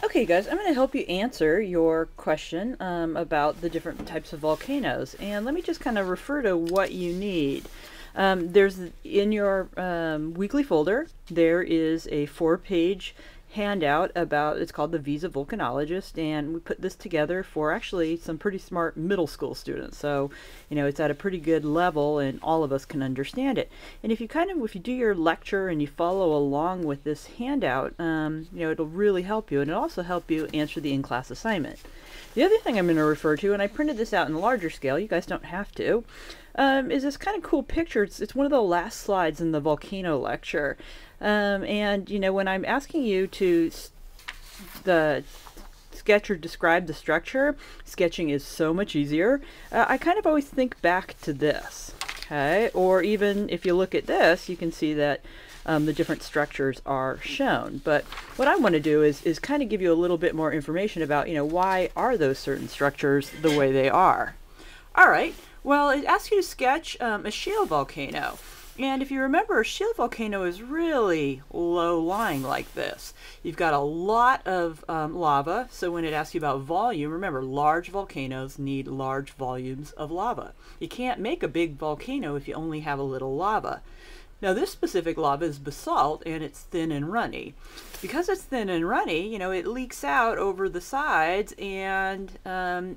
Okay, guys, I'm going to help you answer your question about the different types of volcanoes. And let me just kind of refer to what you need. There's in your weekly folder, there is a 4-page handout about, it's called the Visa Volcanologist, and we put this together for actually some pretty smart middle school students. So, you know, it's at a pretty good level and all of us can understand it. And if you do your lecture and you follow along with this handout, you know, it'll really help you, and it'll also help you answer the in-class assignment. The other thing I'm going to refer to, and I printed this out in a larger scale, you guys don't have to, is this kind of cool picture. It's one of the last slides in the volcano lecture. And, you know, when I'm asking you to sketch or describe the structure, sketching is so much easier. I kind of always think back to this, okay? Or even if you look at this, you can see that the different structures are shown. But what I want to do is kind of give you a little bit more information about, you know, why are those certain structures the way they are. All right, well, it asks you to sketch a shale volcano. And if you remember, a shale volcano is really low-lying like this. You've got a lot of lava, so when it asks you about volume, remember, large volcanoes need large volumes of lava. You can't make a big volcano if you only have a little lava. Now, this specific lava is basalt, and it's thin and runny. Because it's thin and runny, you know, it leaks out over the sides, and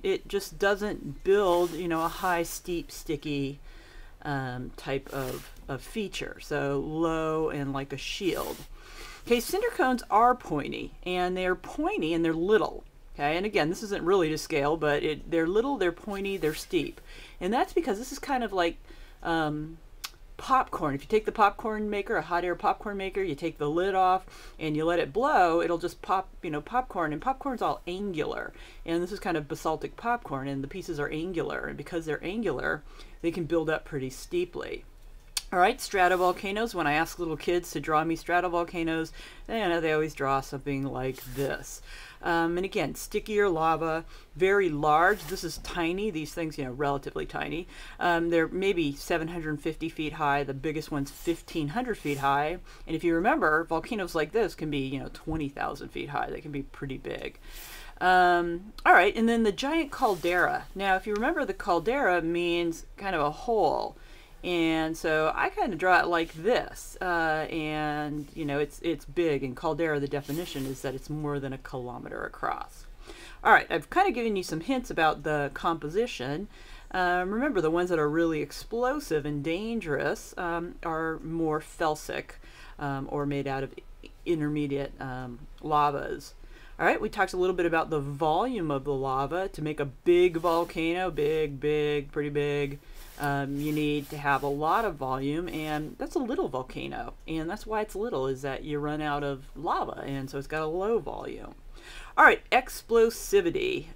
it just doesn't build, you know, a high, steep, sticky type of feature. So low and like a shield. Okay, cinder cones are pointy, and they're little. Okay, and again, this isn't really to scale, but they're little, they're pointy, they're steep. And that's because this is kind of like popcorn. If you take the popcorn maker, a hot air popcorn maker, you take the lid off and you let it blow, it'll just pop, you know, popcorn, and popcorn's all angular. And this is kind of basaltic popcorn, and the pieces are angular, and because they're angular, they can build up pretty steeply. All right, stratovolcanoes. When I ask little kids to draw me stratovolcanoes, you know, they always draw something like this. And again, stickier lava, very large. This is tiny. These things, you know, relatively tiny. They're maybe 750 feet high. The biggest one's 1,500 feet high. And if you remember, volcanoes like this can be, you know, 20,000 feet high. They can be pretty big. All right, and then the giant caldera. Now, if you remember, the caldera means kind of a hole. And so I kind of draw it like this, and you know, it's big, and caldera, the definition is that it's more than 1 kilometer across. All right, I've kind of given you some hints about the composition. Remember, the ones that are really explosive and dangerous are more felsic, or made out of intermediate lavas. All right, we talked a little bit about the volume of the lava. To make a big volcano, big, pretty big, you need to have a lot of volume, and that's a little volcano. And that's why it's little, is that you run out of lava, and so it's got a low volume. All right, explosivity.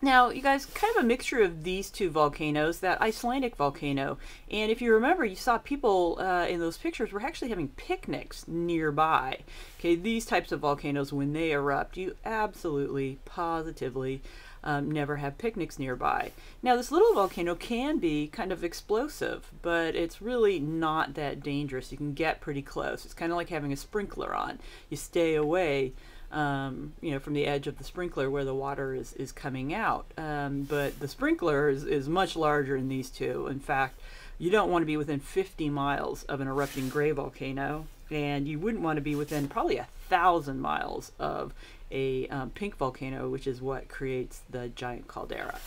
Now, you guys, kind of a mixture of these two volcanoes, that Icelandic volcano. And if you remember, you saw people in those pictures were actually having picnics nearby. Okay, these types of volcanoes, when they erupt, you absolutely, positively never have picnics nearby. Now, this little volcano can be kind of explosive, but it's really not that dangerous. You can get pretty close. It's kind of like having a sprinkler on. You stay away, you know, from the edge of the sprinkler where the water is coming out. But the sprinkler is much larger than these two. In fact, you don't want to be within 50 miles of an erupting gray volcano, and you wouldn't want to be within probably 1,000 miles of a pink volcano, which is what creates the giant caldera.